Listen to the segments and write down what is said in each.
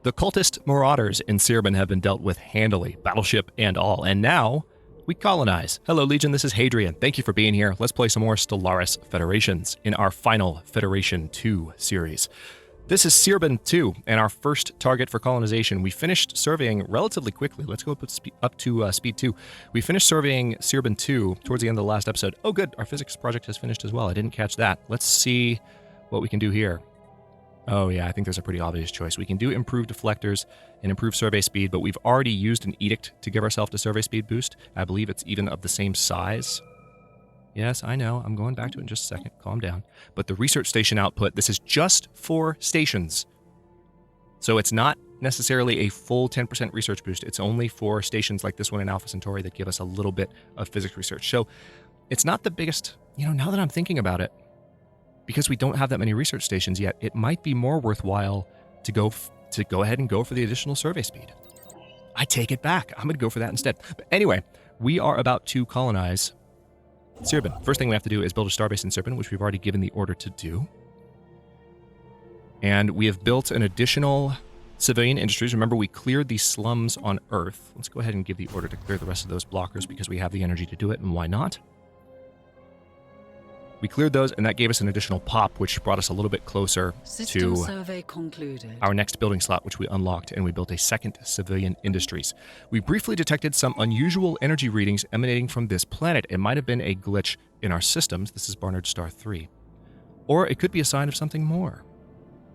The cultist marauders in Sirius have been dealt with handily, battleship and all, and now we colonize. Hello, Legion, this is Hadrian. Thank you for being here. Let's play some more Stellaris Federations in our final Federation 2 series. This is Sirius 2, and our first target for colonization. We finished surveying relatively quickly. Let's go up to speed 2. We finished surveying Sirius 2 towards the end of the last episode. Oh, good, our physics project has finished as well. I didn't catch that. Let's see what we can do here. Oh yeah, I think there's a pretty obvious choice. We can do improved deflectors and improve survey speed, but we've already used an edict to give ourselves a survey speed boost. I believe it's even of the same size. Yes, I know. I'm going back to it in just a second. Calm down. But the research station output, this is just for stations. So it's not necessarily a full 10% research boost. It's only for stations like this one in Alpha Centauri that give us a little bit of physics research. So it's not the biggest, now that I'm thinking about it, because we don't have that many research stations yet, it might be more worthwhile to go ahead and go for the additional survey speed. I take it back. I'm going to go for that instead. But anyway, we are about to colonize Sirius. First thing we have to do is build a starbase in Sirius, which we've already given the order to do. And we have built an additional civilian industries. Remember, we cleared the slums on Earth. Let's go ahead and give the order to clear the rest of those blockers because we have the energy to do it, and why not? We cleared those, and that gave us an additional pop, which brought us a little bit closer System to survey concluded. Our next building slot, which we unlocked, and we built a second civilian industries. We briefly detected some unusual energy readings emanating from this planet. It might have been a glitch in our systems. This is Barnard Star 3. Or it could be a sign of something more.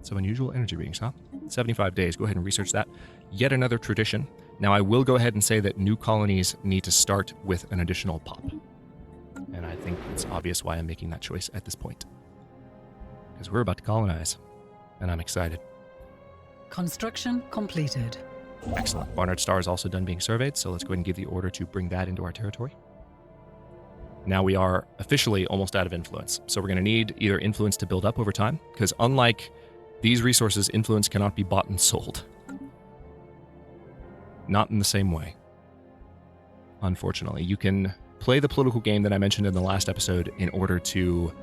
Some unusual energy readings, huh? 75 days. Go ahead and research that. Yet another tradition. Now, I will go ahead and say that new colonies need to start with an additional pop. And I think it's obvious why I'm making that choice at this point. Because we're about to colonize, and I'm excited. Construction completed. Excellent. Barnard Star is also done being surveyed, so let's go ahead and give the order to bring that into our territory. Now we are officially almost out of influence, so we're going to need either influence to build up over time, because unlike these resources, influence cannot be bought and sold. Not in the same way. Unfortunately, you can play the political game that I mentioned in the last episode in order to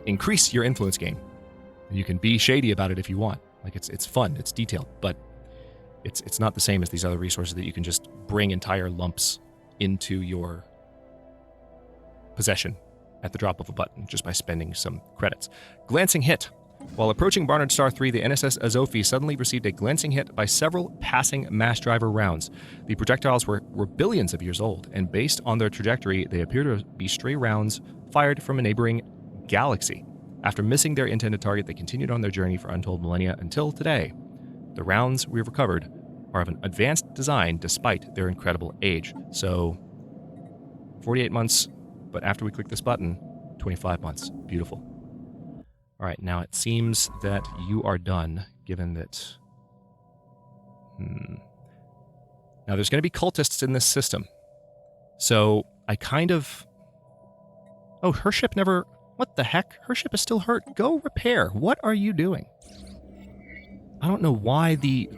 increase your influence gain. You can be shady about it if you want. Like it's fun, it's detailed, but it's not the same as these other resources that you can just bring entire lumps into your possession at the drop of a button just by spending some credits. Glancing hit. While approaching Barnard Star 3, the NSS Azofi suddenly received a glancing hit by several passing mass driver rounds. The projectiles were billions of years old, and based on their trajectory, they appear to be stray rounds fired from a neighboring galaxy. After missing their intended target, they continued on their journey for untold millennia until today. The rounds we've recovered are of an advanced design despite their incredible age. So, 48 months, but after we click this button, 25 months. Beautiful. All right, now it seems that you are done, given that... Now, there's going to be cultists in this system. So, I kind of... Oh, her ship never... What the heck? Her ship is still hurt. Go repair. What are you doing? I don't know why the...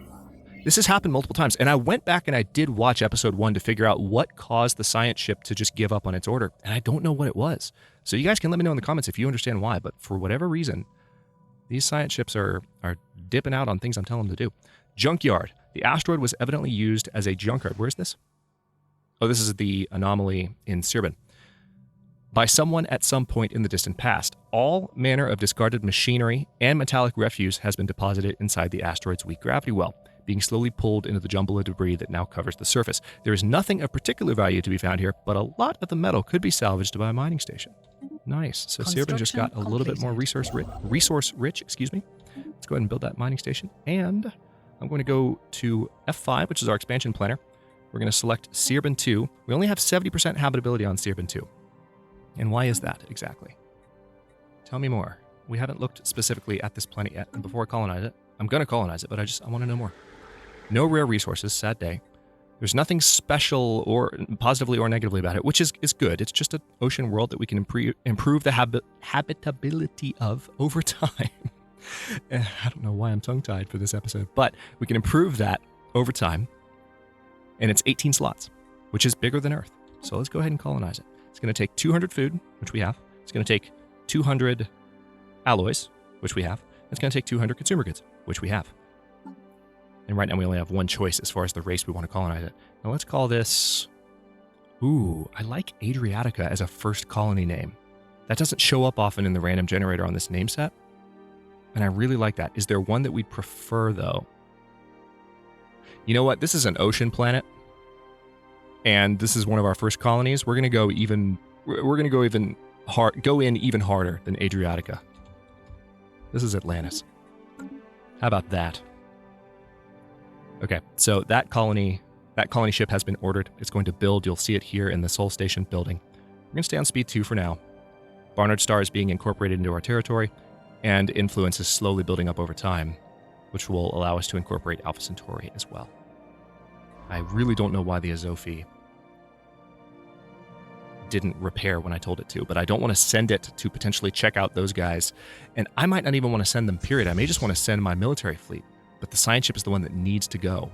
This has happened multiple times, and I went back and I did watch episode 1 to figure out what caused the science ship to just give up on its order, and I don't know what it was. So you guys can let me know in the comments if you understand why, but for whatever reason, these science ships are dipping out on things I'm telling them to do. Junkyard. The asteroid was evidently used as a junkyard. Where's this? Oh, this is the anomaly in Sirius. By someone at some point in the distant past. All manner of discarded machinery and metallic refuse has been deposited inside the asteroid's weak gravity well, being slowly pulled into the jumble of debris that now covers the surface. There is nothing of particular value to be found here, but a lot of the metal could be salvaged by a mining station. Nice. So Sirius just got a little bit more resource rich. Let's go ahead and build that mining station. And I'm going to go to F5, which is our expansion planner. We're going to select Sirius 2. We only have 70% habitability on Sirius 2. And why is that exactly? Tell me more. We haven't looked specifically at this planet yet, and before I colonize it, I'm going to colonize it, but I want to know more. No rare resources, sad day. There's nothing special or positively or negatively about it, which is good. It's just an ocean world that we can improve the habitability of over time. I don't know why I'm tongue-tied for this episode, but we can improve that over time. And it's 18 slots, which is bigger than Earth. So let's go ahead and colonize it. It's going to take 200 food, which we have. It's going to take 200 alloys, which we have. It's going to take 200 consumer goods, which we have. And right now we only have one choice as far as the race we want to colonize it. Now let's call this... Ooh, I like Adriatica as a first colony name. That doesn't show up often in the random generator on this name set. And I really like that. Is there one that we'd prefer, though? You know what? This is an ocean planet. And this is one of our first colonies. We're going to go even... We're going to go in even harder than Adriatica. This is Atlantis. How about that? Okay, so that colony ship has been ordered. It's going to build. You'll see it here in the Sol Station building. We're going to stay on speed 2 for now. Barnard Star is being incorporated into our territory, and influence is slowly building up over time, which will allow us to incorporate Alpha Centauri as well. I really don't know why the Azofi didn't repair when I told it to, but I don't want to send it to potentially check out those guys, and I might not even want to send them, period. I may just want to send my military fleet, but the science ship is the one that needs to go.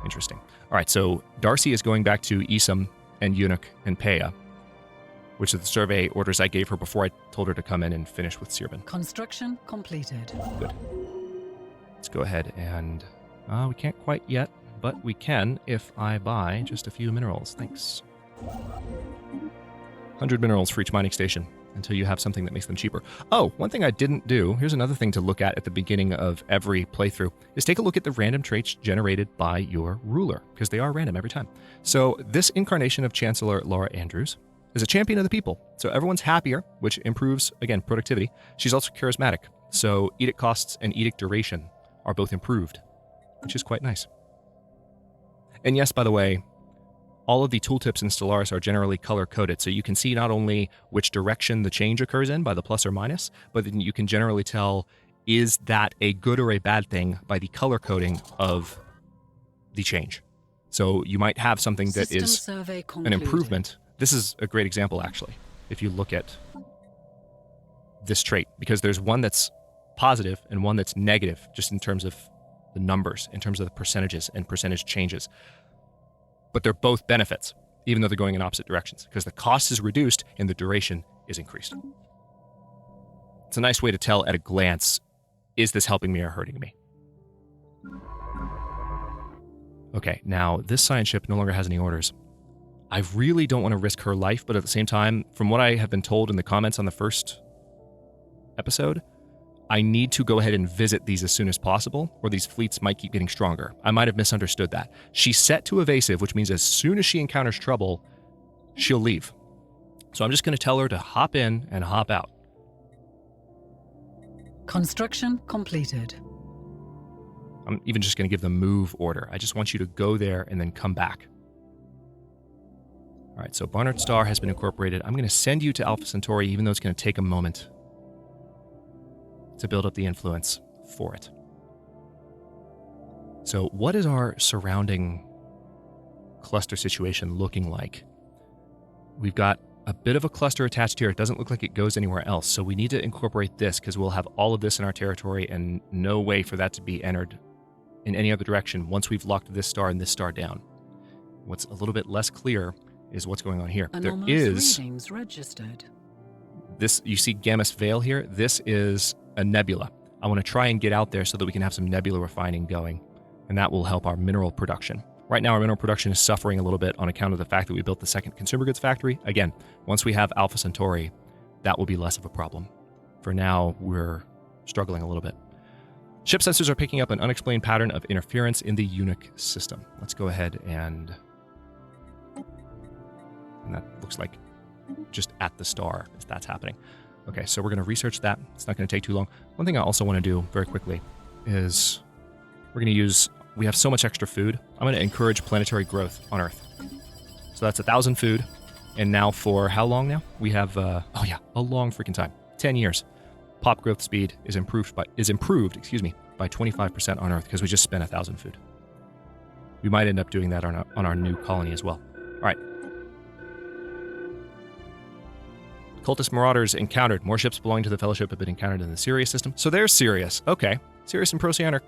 Interesting. All right, so Darcy is going back to Isam and Eunuch and Peia, which are the survey orders I gave her before I told her to come in and finish with Sirbin. Construction completed. Good. Let's go ahead and... we can't quite yet, but we can if I buy just a few minerals. Thanks. 100 minerals for each mining station until you have something that makes them cheaper. Oh, one thing I didn't do, here's another thing to look at the beginning of every playthrough, is take a look at the random traits generated by your ruler, because they are random every time. So this incarnation of Chancellor Laura Andrews is a champion of the people. So everyone's happier, which improves, again, productivity. She's also charismatic. So edict costs and edict duration are both improved, which is quite nice. And yes, by the way, all of the tooltips in Stellaris are generally color-coded, so you can see not only which direction the change occurs in by the plus or minus, but then you can generally tell, is that a good or a bad thing by the color coding of the change. So you might have something that is an improvement. This is a great example, actually, if you look at this trait, because there's one that's positive and one that's negative, just in terms of the numbers, in terms of the percentages and percentage changes. But they're both benefits, even though they're going in opposite directions, because the cost is reduced and the duration is increased. It's a nice way to tell at a glance, is this helping me or hurting me? Okay, now this science ship no longer has any orders. I really don't want to risk her life, but at the same time, from what I have been told in the comments on the first episode, I need to go ahead and visit these as soon as possible, or these fleets might keep getting stronger. I might have misunderstood that. She's set to evasive, which means as soon as she encounters trouble, she'll leave. So I'm just going to tell her to hop in and hop out. Construction completed. I'm even just going to give the move order. I just want you to go there and then come back. All right, so Barnard Star has been incorporated. I'm going to send you to Alpha Centauri, even though it's going to take a moment to build up the influence for it. So what is our surrounding cluster situation looking like? We've got a bit of a cluster attached here. It doesn't look like it goes anywhere else. So we need to incorporate this because we'll have all of this in our territory and no way for that to be entered in any other direction once we've locked this star and this star down. What's a little bit less clear is what's going on here. Anomalous there is readings registered. This, you see Gammas Veil here? This is a nebula. I want to try and get out there so that we can have some nebula refining going, and that will help our mineral production. Right now, our mineral production is suffering a little bit on account of the fact that we built the second consumer goods factory. Again, once we have Alpha Centauri, that will be less of a problem. For now, we're struggling a little bit. Ship sensors are picking up an unexplained pattern of interference in the Eunuch system. Let's go ahead and that looks like just at the star if that's happening. Okay, so we're going to research that. It's not going to take too long. One thing I also want to do very quickly is we're going to use, we have so much extra food. I'm going to encourage planetary growth on Earth. So that's 1,000 food. And now for how long now? We have, a long freaking time. 10 years. Pop growth speed is improved by 25% on Earth because we just spent 1,000 food. We might end up doing that on our new colony as well. All right. Cultist Marauders encountered. More ships belonging to the Fellowship have been encountered in the Sirius system. So there's Sirius. Okay. Sirius and Procyon are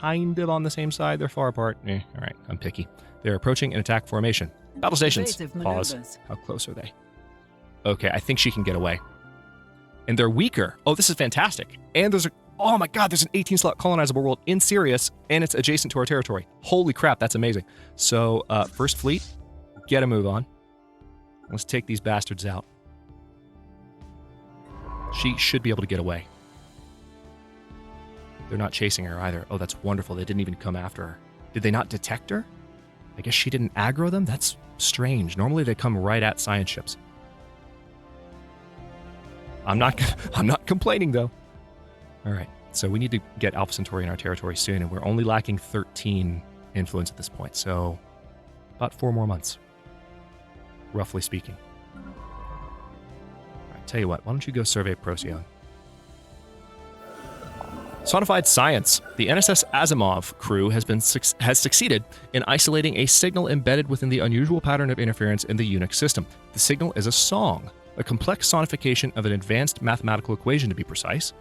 kind of on the same side. They're far apart. All right. I'm picky. They're approaching an attack formation. Battle stations. Pause. How close are they? Okay. I think she can get away. And they're weaker. Oh, this is fantastic. And there's Oh my god, there's an 18-slot colonizable world in Sirius, and it's adjacent to our territory. Holy crap, that's amazing. So, First Fleet, get a move on. Let's take these bastards out. She should be able to get away. They're not chasing her either. Oh, that's wonderful. They didn't even come after her. Did they not detect her? I guess she didn't aggro them? That's strange. Normally they come right at science ships. I'm not complaining, though. All right, so we need to get Alpha Centauri in our territory soon, and we're only lacking 13 influence at this point, so about 4 more months, roughly speaking. All right, tell you what, why don't you go survey Procyon? Sonified science. The NSS Asimov crew has succeeded in isolating a signal embedded within the unusual pattern of interference in the Unix system. The signal is a song, a complex sonification of an advanced mathematical equation to be precise,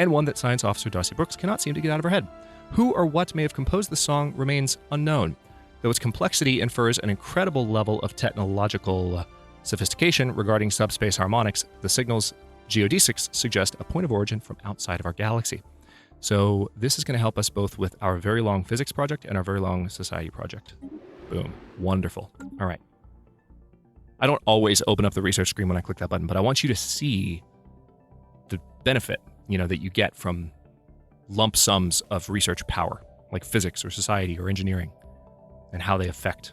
and one that Science Officer Darcy Brooks cannot seem to get out of her head. Who or what may have composed the song remains unknown, though its complexity infers an incredible level of technological sophistication regarding subspace harmonics. The signal's geodesics suggest a point of origin from outside of our galaxy. So this is going to help us both with our very long physics project and our very long society project. Boom. Wonderful. All right. I don't always open up the research screen when I click that button, but I want you to see the benefit, that you get from lump sums of research power, like physics or society or engineering, and how they affect.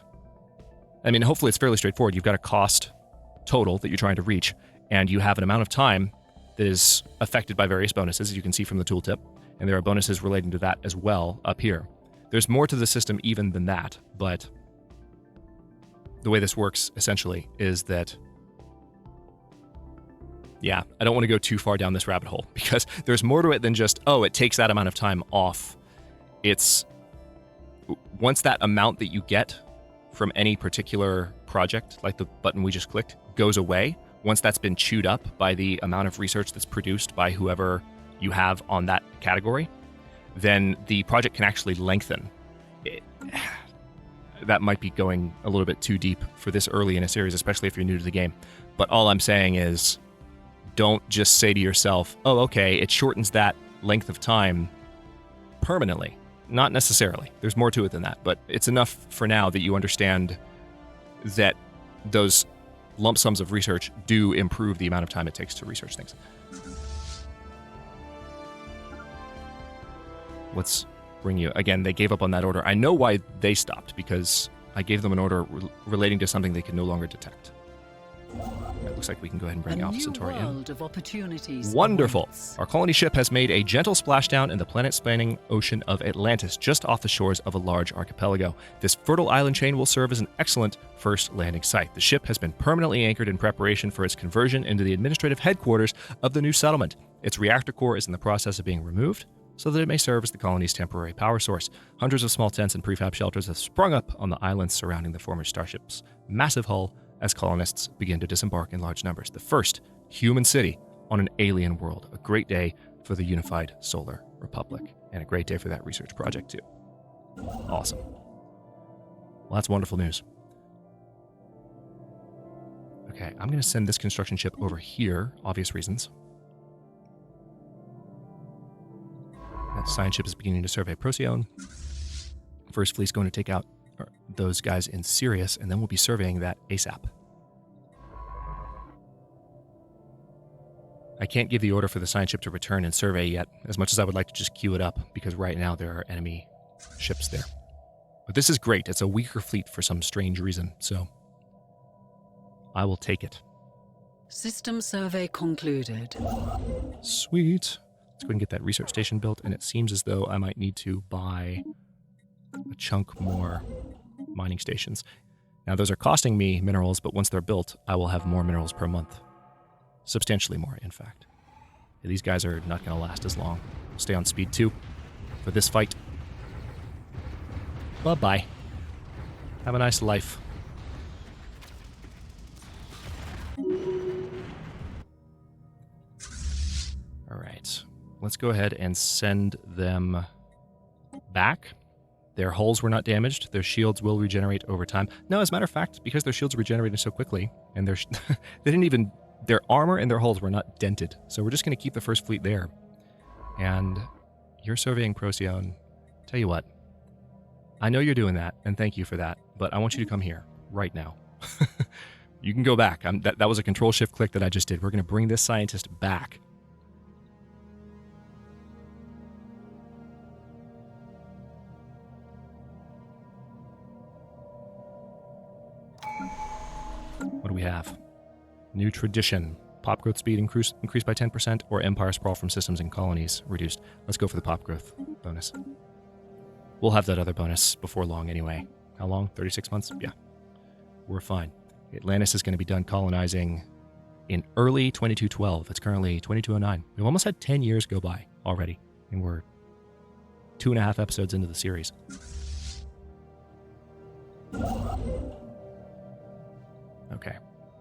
I mean, hopefully it's fairly straightforward. You've got a cost total that you're trying to reach, and you have an amount of time that is affected by various bonuses, as you can see from the tooltip, and there are bonuses relating to that as well up here. There's more to the system even than that, but the way this works, essentially, is that yeah, I don't want to go too far down this rabbit hole because there's more to it than just, oh, it takes that amount of time off. It's once that amount that you get from any particular project, like the button we just clicked, goes away, once that's been chewed up by the amount of research that's produced by whoever you have on that category, then the project can actually lengthen. That might be going a little bit too deep for this early in a series, especially if you're new to the game. But all I'm saying is, don't just say to yourself, oh, okay, it shortens that length of time permanently. Not necessarily. There's more to it than that, but it's enough for now that you understand that those lump sums of research do improve the amount of time it takes to research things. Let's bring you, again, they gave up on that order. I know why they stopped, because I gave them an order relating to something they could no longer detect. It looks like we can go ahead and bring Alpha Centauri in. World of opportunities. Wonderful. Our colony ship has made a gentle splashdown in the planet-spanning ocean of Atlantis, just off the shores of a large archipelago. This fertile island chain will serve as an excellent first landing site. The ship has been permanently anchored in preparation for its conversion into the administrative headquarters of the new settlement. Its reactor core is in the process of being removed, so that it may serve as the colony's temporary power source. Hundreds of small tents and prefab shelters have sprung up on the islands surrounding the former starship's massive hull as colonists begin to disembark in large numbers. The first human city on an alien world. A great day for the unified Solar Republic, and a great day for that research project, too. Awesome. Well, that's wonderful news. Okay, I'm going to send this construction ship over here, obvious reasons. That science ship is beginning to survey Procyon. First fleet's going to take out those guys in Sirius, and then we'll be surveying that ASAP. I can't give the order for the science ship to return and survey yet, as much as I would like to just queue it up, because right now there are enemy ships there. But this is great. It's a weaker fleet for some strange reason, so I will take it. System survey concluded. Sweet. Let's go ahead and get that research station built, and it seems as though I might need to buy a chunk more mining stations. Now, those are costing me minerals, but once they're built, I will have more minerals per month. Substantially more, in fact. Yeah, these guys are not going to last as long. Stay on speed 2 for this fight. Bye-bye. Have a nice life. All right. Let's go ahead and send them back. Their hulls were not damaged. Their shields will regenerate over time. No, as a matter of fact, because their shields regenerated so quickly, and they didn't even... Their armor and their hulls were not dented. So we're just going to keep the first fleet there. And you're surveying Procyon. Tell you what, I know you're doing that, and thank you for that, but I want you to come here right now. You can go back. That was a Control-Shift-Click that I just did. We're going to bring this scientist back. What do we have? New tradition. Pop growth speed increased by 10%, or empire sprawl from systems and colonies reduced. Let's go for the pop growth bonus. We'll have that other bonus before long anyway. How long? 36 months? Yeah. We're fine. Atlantis is going to be done colonizing in early 2212. It's currently 2209. We've almost had 10 years go by already, and we're 2.5 episodes into the series. Okay.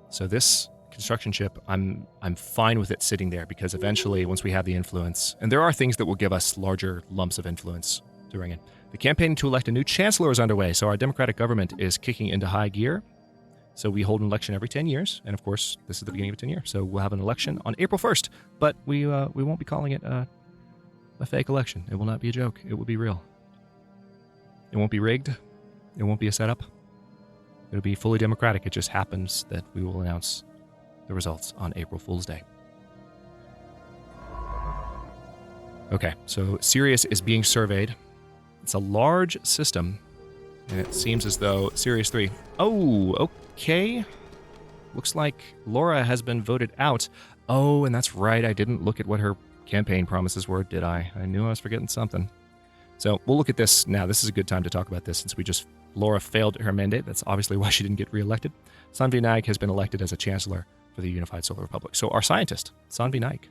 So this construction ship, I'm fine with it sitting there, because eventually, once we have the influence, and there are things that will give us larger lumps of influence to bring in. The campaign to elect a new chancellor is underway, so our democratic government is kicking into high gear. So we hold an election every 10 years, and of course, this is the beginning of a 10 year. So we'll have an election on April 1st, but we won't be calling it a fake election. It will not be a joke. It will be real. It won't be rigged. It won't be a setup. It'll be fully democratic. It just happens that we will announce the results on April Fool's Day. Okay, so Sirius is being surveyed. It's a large system, and it seems as though Sirius 3... Oh, okay. Looks like Laura has been voted out. Oh, and that's right. I didn't look at what her campaign promises were, did I? I knew I was forgetting something. So we'll look at this now. This is a good time to talk about this, since Laura failed her mandate. That's obviously why she didn't get reelected. Sanvi Naik has been elected as a chancellor for the Unified Solar Republic. So our scientist, Sanvi Naik,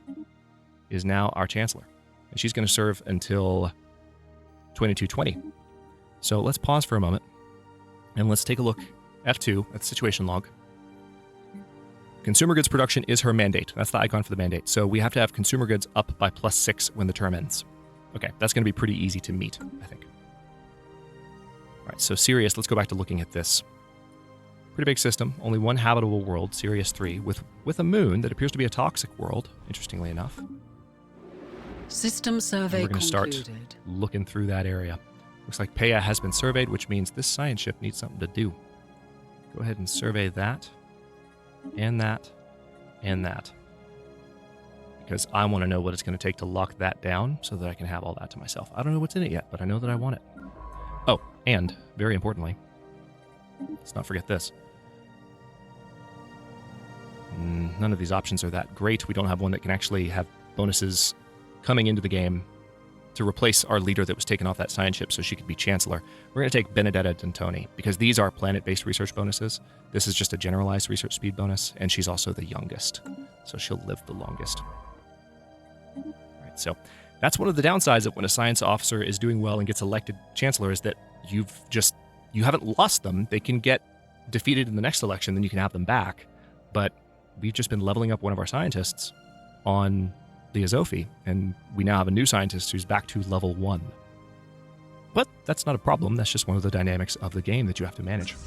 is now our chancellor, and she's going to serve until 2220. So let's pause for a moment, and let's take a look, F2, at the situation log. Consumer goods production is her mandate. That's the icon for the mandate. So we have to have consumer goods up by +6 when the term ends. Okay, that's going to be pretty easy to meet, I think. All right, so Sirius, let's go back to looking at this. Pretty big system, only one habitable world, Sirius 3, with a moon that appears to be a toxic world, interestingly enough. System survey we're going to start concluded. looking through that area. Looks like Peya has been surveyed, which means this science ship needs something to do. Go ahead and survey that, and that, and that. Because I want to know what it's going to take to lock that down so that I can have all that to myself. I don't know what's in it yet, but I know that I want it. Oh, and, very importantly, let's not forget this. None of these options are that great. We don't have one that can actually have bonuses coming into the game to replace our leader that was taken off that science ship so she could be chancellor. We're going to take Benedetta D'Antoni, because these are planet-based research bonuses. This is just a generalized research speed bonus, and she's also the youngest, so she'll live the longest. All right, so that's one of the downsides of when a science officer is doing well and gets elected chancellor, is that you haven't lost them. They can get defeated in the next election, then you can have them back, but we've just been leveling up one of our scientists on the Azofi, and we now have a new scientist who's back to level 1. But that's not a problem. That's just one of the dynamics of the game that you have to manage.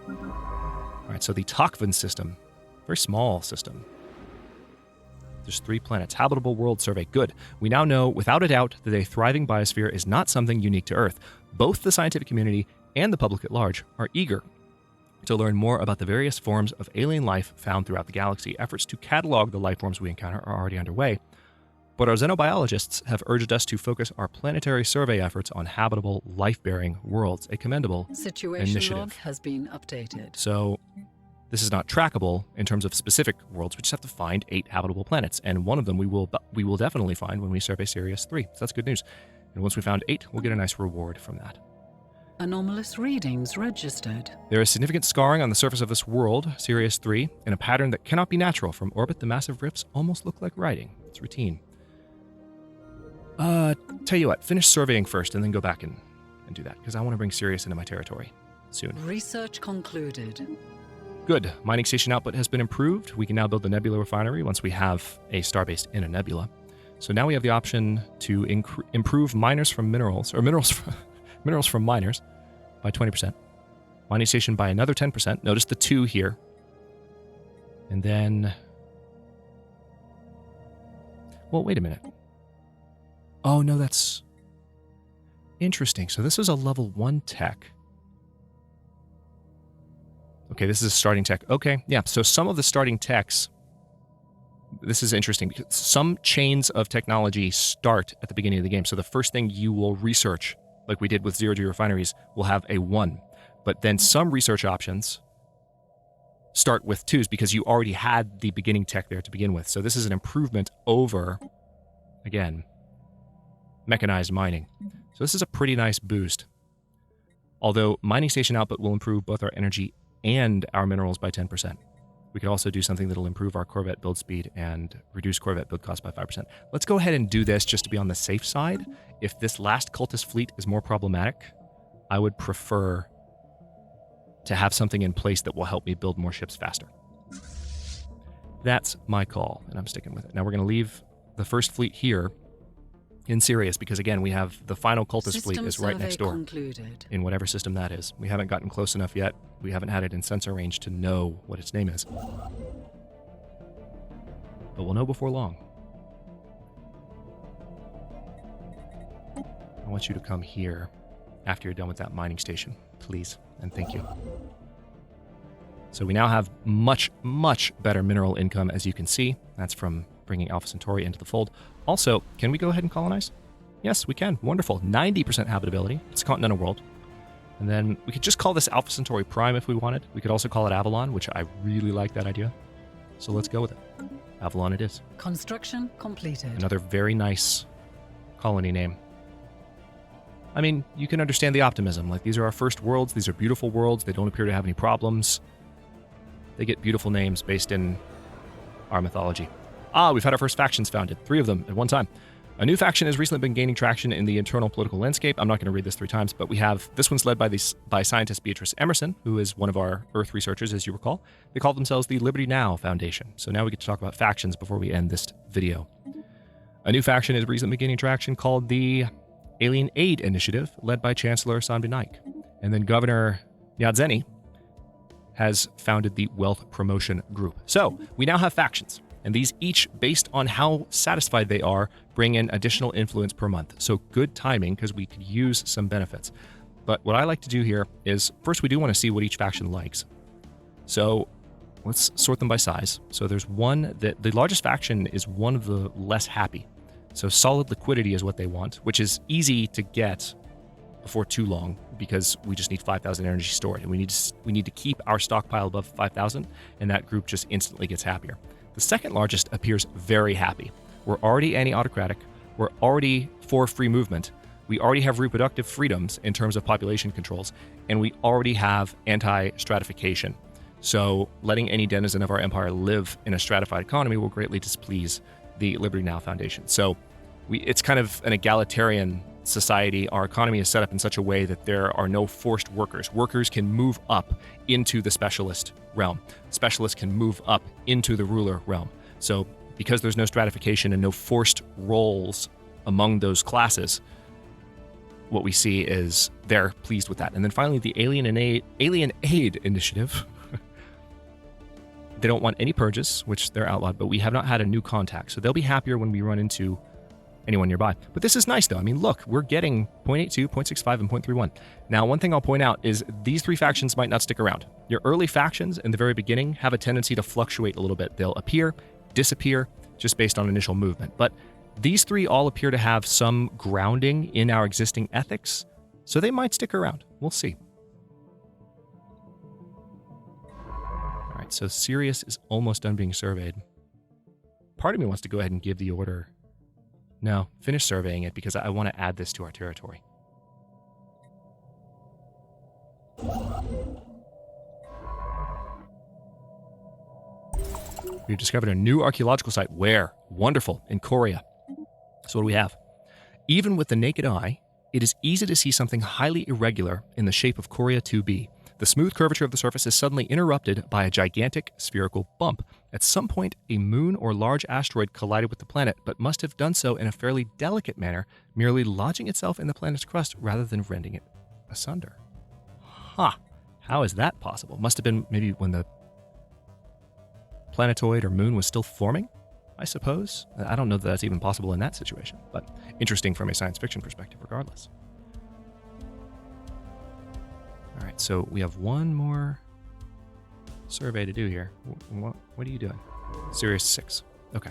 All right, so the Takvin system, very small system. There's 3 planets. Habitable world survey. Good. We now know, without a doubt, that a thriving biosphere is not something unique to Earth. Both the scientific community and the public at large are eager to learn more about the various forms of alien life found throughout the galaxy. Efforts to catalog the life forms we encounter are already underway, but our xenobiologists have urged us to focus our planetary survey efforts on habitable, life-bearing worlds, a commendable Situation initiative. log has been updated. So this is not trackable in terms of specific worlds. We just have to find 8 habitable planets, and one of them we will definitely find when we survey Sirius 3. So that's good news. And once we found 8, we'll get a nice reward from that. Anomalous readings registered. There is significant scarring on the surface of this world, Sirius 3, in a pattern that cannot be natural. From orbit, the massive rifts almost look like writing. It's routine. Tell you what, finish surveying first and then go back and do that, because I want to bring Sirius into my territory soon. Research concluded. Good. Mining station output has been improved. We can now build the nebula refinery once we have a starbase in a nebula. So now we have the option to improve miners from minerals, or minerals from miners by 20%. Mining station by another 10%. Notice the 2 here. And then... Well, wait a minute. Oh, no, that's interesting. So this is a level 1 tech. Okay, this is a starting tech. Okay, yeah, so some of the starting techs, this is interesting because some chains of technology start at the beginning of the game. So the first thing you will research, like we did with 0G refineries, will have a 1. But then some research options start with 2s because you already had the beginning tech there to begin with. So this is an improvement over, again, mechanized mining. So this is a pretty nice boost. Although mining station output will improve both our energy and our minerals by 10%. We could also do something that'll improve our Corvette build speed and reduce Corvette build cost by 5%. Let's go ahead and do this just to be on the safe side. If this last cultist fleet is more problematic, I would prefer to have something in place that will help me build more ships faster. That's my call, and I'm sticking with it. Now we're going to leave the first fleet here in Sirius because, again, we have the final cultist fleet is right next door in whatever system that is. We haven't gotten close enough yet. We haven't had it in sensor range to know what its name is. But we'll know before long. I want you to come here after you're done with that mining station, please, and thank you. So we now have much, much better mineral income, as you can see. That's from bringing Alpha Centauri into the fold. Also, can we go ahead and colonize? Yes, we can. Wonderful. 90% habitability. It's a continental world. And then we could just call this Alpha Centauri Prime if we wanted. We could also call it Avalon, which I really like that idea. So let's go with it. Avalon it is. Construction completed. Another very nice colony name. I mean, you can understand the optimism. Like, these are our first worlds. These are beautiful worlds. They don't appear to have any problems. They get beautiful names based in our mythology. We've had our first factions founded. 3 of them at one time. A new faction has recently been gaining traction in the internal political landscape. I'm not going to read this 3 times, but we have this one's led by scientist Beatrice Emerson, who is one of our Earth researchers, as you recall. They call themselves the Liberty Now Foundation. So now we get to talk about factions before we end this video. A new faction is recently gaining traction called the Alien Aid Initiative, led by Chancellor Sanbi Naik. And then Governor Yadzeni has founded the Wealth Promotion Group. So we now have factions. And these each, based on how satisfied they are, bring in additional influence per month. So good timing, because we could use some benefits. But what I like to do here is, first we do want to see what each faction likes. So let's sort them by size. So there's one that, the largest faction is one of the less happy. So solid liquidity is what they want, which is easy to get before too long, because we just need 5,000 energy stored. And we need to keep our stockpile above 5,000, and that group just instantly gets happier. The second largest appears very happy. We're already anti-autocratic. We're already for free movement. We already have reproductive freedoms in terms of population controls, and we already have anti-stratification. So letting any denizen of our empire live in a stratified economy will greatly displease the Liberty Now Foundation. So it's kind of an egalitarian society. Our economy is set up in such a way that there are no forced workers. Workers can move up into the specialist realm. Specialists can move up into the ruler realm. So because there's no stratification and no forced roles among those classes, what we see is they're pleased with that. And then finally, the Alien Aid Initiative. They don't want any purges, which they're outlawed, but we have not had a new contact. So they'll be happier when we run into anyone nearby. But this is nice, though. I mean, look, we're getting 0.82, 0.65, and 0.31. Now, one thing I'll point out is these 3 factions might not stick around. Your early factions in the very beginning have a tendency to fluctuate a little bit. They'll appear, disappear, just based on initial movement. But these 3 all appear to have some grounding in our existing ethics, so they might stick around. We'll see. All right, so Sirius is almost done being surveyed. Part of me wants to go ahead and give the order. No, finish surveying it because I want to add this to our territory. We've discovered a new archaeological site. Where? Wonderful. In Korea. So what do we have? Even with the naked eye, it is easy to see something highly irregular in the shape of Korea 2b. The smooth curvature of the surface is suddenly interrupted by a gigantic spherical bump. At some point, a moon or large asteroid collided with the planet, but must have done so in a fairly delicate manner, merely lodging itself in the planet's crust rather than rending it asunder. Huh. How is that possible? Must have been maybe when the planetoid or moon was still forming? I suppose. I don't know that that's even possible in that situation, but interesting from a science fiction perspective regardless. All right, so we have one more survey to do here. What are you doing? Sirius 6. Okay.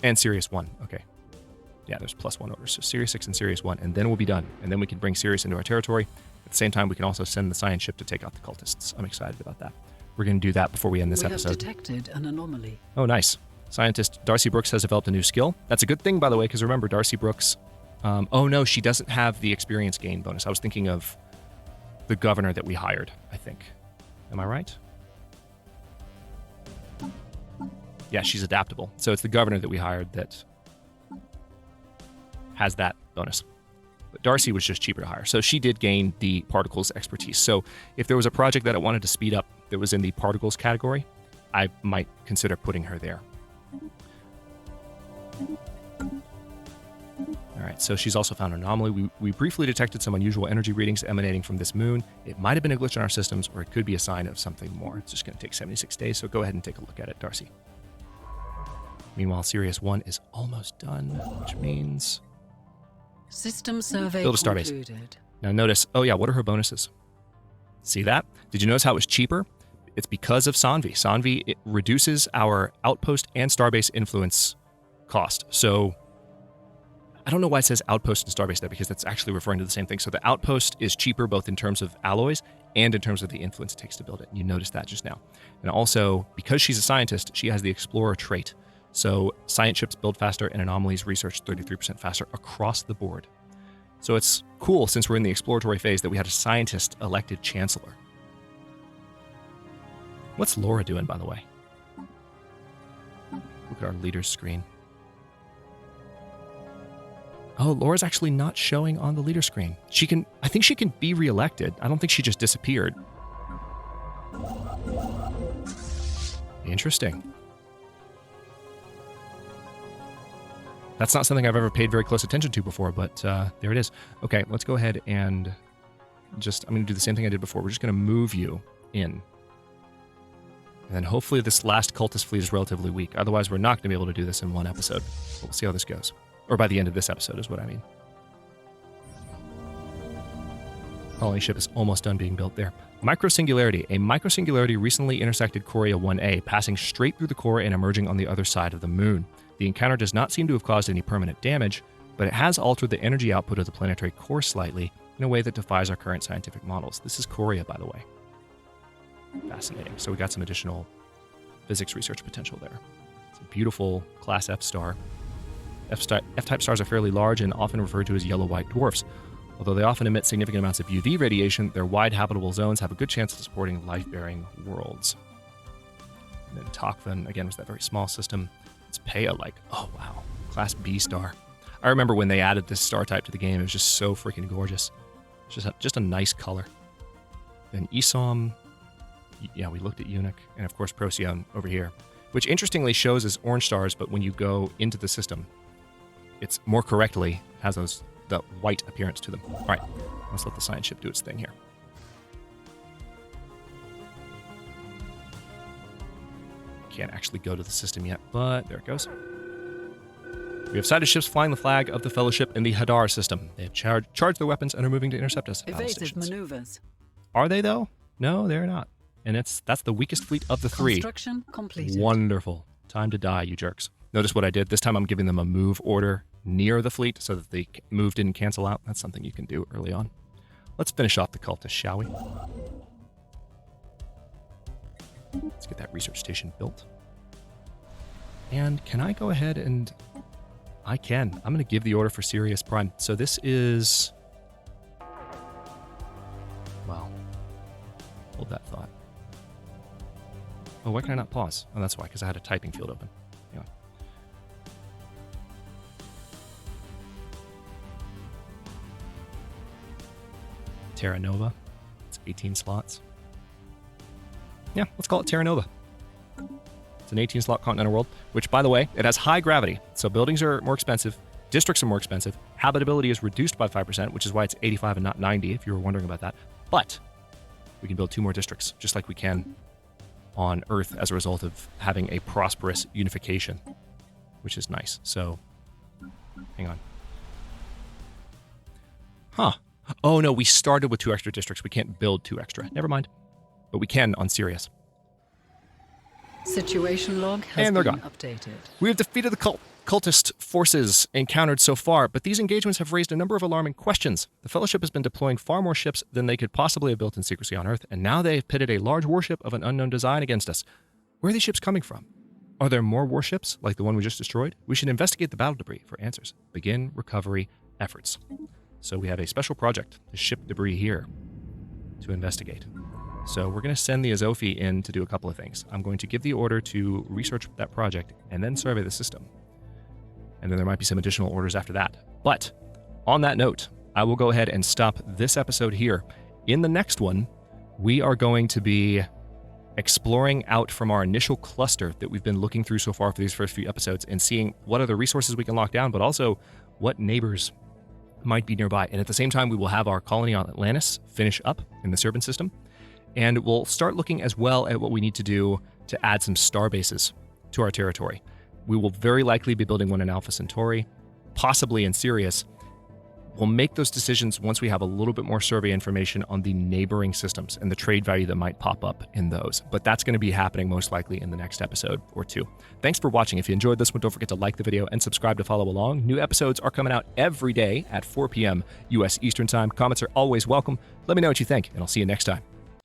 And Sirius 1. Okay. Yeah, there's +1 orders. So Sirius 6 and Sirius 1, and then we'll be done. And then we can bring Sirius into our territory. At the same time, we can also send the science ship to take out the cultists. I'm excited about that. We're going to do that before we end this episode. We have detected an anomaly. Oh, nice. Scientist Darcy Brooks has developed a new skill. That's a good thing, by the way, because remember, Darcy Brooks... oh, no, she doesn't have the experience gain bonus. I was thinking of the governor that we hired, I think. Am I right? Yeah, she's adaptable. So it's the governor that we hired that has that bonus. But Darcy was just cheaper to hire. So she did gain the particles expertise. So if there was a project that I wanted to speed up that was in the particles category, I might consider putting her there. All right, so she's also found an anomaly. We briefly detected some unusual energy readings emanating from this moon. It might have been a glitch in our systems, or it could be a sign of something more. It's just going to take 76 days, so go ahead and take a look at it, Darcy. Meanwhile, Sirius 1 is almost done, which means... System survey Build a starbase. concluded. Now notice, oh yeah, what are her bonuses? See that? Did you notice how it was cheaper? It's because of Sanvi. Sanvi, it reduces our outpost and starbase influence cost. So I don't know why it says outpost and starbase there, because that's actually referring to the same thing. So the outpost is cheaper both in terms of alloys and in terms of the influence it takes to build it. You noticed that just now. And also, because she's a scientist, she has the explorer trait. So science ships build faster and anomalies research 33% faster across the board. So it's cool, since we're in the exploratory phase, that we had a scientist elected chancellor. What's Laura doing, by the way? Look at our leader's screen. Oh, Laura's actually not showing on the leader screen. I think she can be reelected. I don't think she just disappeared. Interesting. That's not something I've ever paid very close attention to before, but there it is. Okay, let's go ahead and I'm going to do the same thing I did before. We're just going to move you in. And then hopefully this last cultist fleet is relatively weak. Otherwise, we're not going to be able to do this in one episode. But we'll see how this goes. Or by the end of this episode is what I mean. Colony ship is almost done being built there. Microsingularity. A microsingularity recently intersected Coria 1A, passing straight through the core and emerging on the other side of the moon. The encounter does not seem to have caused any permanent damage, but it has altered the energy output of the planetary core slightly in a way that defies our current scientific models. This is Coria, by the way. Fascinating. So we got some additional physics research potential there. It's a beautiful Class F star. F-type stars are fairly large and often referred to as yellow-white dwarfs. Although they often emit significant amounts of UV radiation, their wide habitable zones have a good chance of supporting life-bearing worlds. And then Tokvan, again, was that very small system. It's Pea, oh wow, Class B star. I remember when they added this star type to the game, it was just so freaking gorgeous. It's just a nice color. Then Isom, yeah, we looked at Eunuch, and of course Procyon over here, which interestingly shows as orange stars, but when you go into the system, it's more correctly has the white appearance to them. All right, let's let the science ship do its thing here. Can't actually go to the system yet, but there it goes. We have sighted ships flying the flag of the Fellowship in the Hadar system. They have charged their weapons and are moving to intercept us. Evasive maneuvers. Are they, though? No, they're not. And that's the weakest fleet of the three. Construction completed. Wonderful. Time to die, you jerks. Notice what I did. This time I'm giving them a move order near the fleet so that the move didn't cancel out. That's something you can do early on. Let's finish off the cultists, shall we? Let's get that research station built. And can I go ahead and... I can. I'm going to give the order for Sirius Prime. So this is... Well, hold that thought. Oh, why can I not pause? Oh, that's why, because I had a typing field open. Hang on. Terra Nova. It's 18 slots. Yeah, let's call it Terra Nova. It's an 18-slot continental world, which, by the way, it has high gravity, so buildings are more expensive, districts are more expensive, habitability is reduced by 5%, which is why it's 85 and not 90, if you were wondering about that. But we can build 2 more districts, just like we can on Earth as a result of having a prosperous unification, which is nice. So, hang on. Huh. Oh, no, we started with 2 extra districts. We can't build 2 extra. Never mind. But we can on Sirius. Situation log has And they're been gone. updated. We have defeated the cultist forces encountered so far, but these engagements have raised a number of alarming questions. The Fellowship has been deploying far more ships than they could possibly have built in secrecy on Earth, and now they have pitted a large warship of an unknown design against us. Where are these ships coming from? Are there more warships like the one we just destroyed? We should investigate the battle debris for answers. Begin recovery efforts. So we have a special project, the ship debris here, to investigate. So we're going to send the Azofi in to do a couple of things. I'm going to give the order to research that project and then survey the system. And then there might be some additional orders after that. But on that note, I will go ahead and stop this episode here. In the next one, we are going to be exploring out from our initial cluster that we've been looking through so far for these first few episodes and seeing what other resources we can lock down, but also what neighbors might be nearby. And at the same time, we will have our colony on Atlantis finish up in the Serpent system. And we'll start looking as well at what we need to do to add some star bases to our territory. We will very likely be building one in Alpha Centauri, possibly in Sirius. We'll make those decisions once we have a little bit more survey information on the neighboring systems and the trade value that might pop up in those. But that's going to be happening most likely in the next episode or 2. Thanks for watching. If you enjoyed this one, don't forget to like the video and subscribe to follow along. New episodes are coming out every day at 4 p.m. U.S. Eastern Time. Comments are always welcome. Let me know what you think, and I'll see you next time.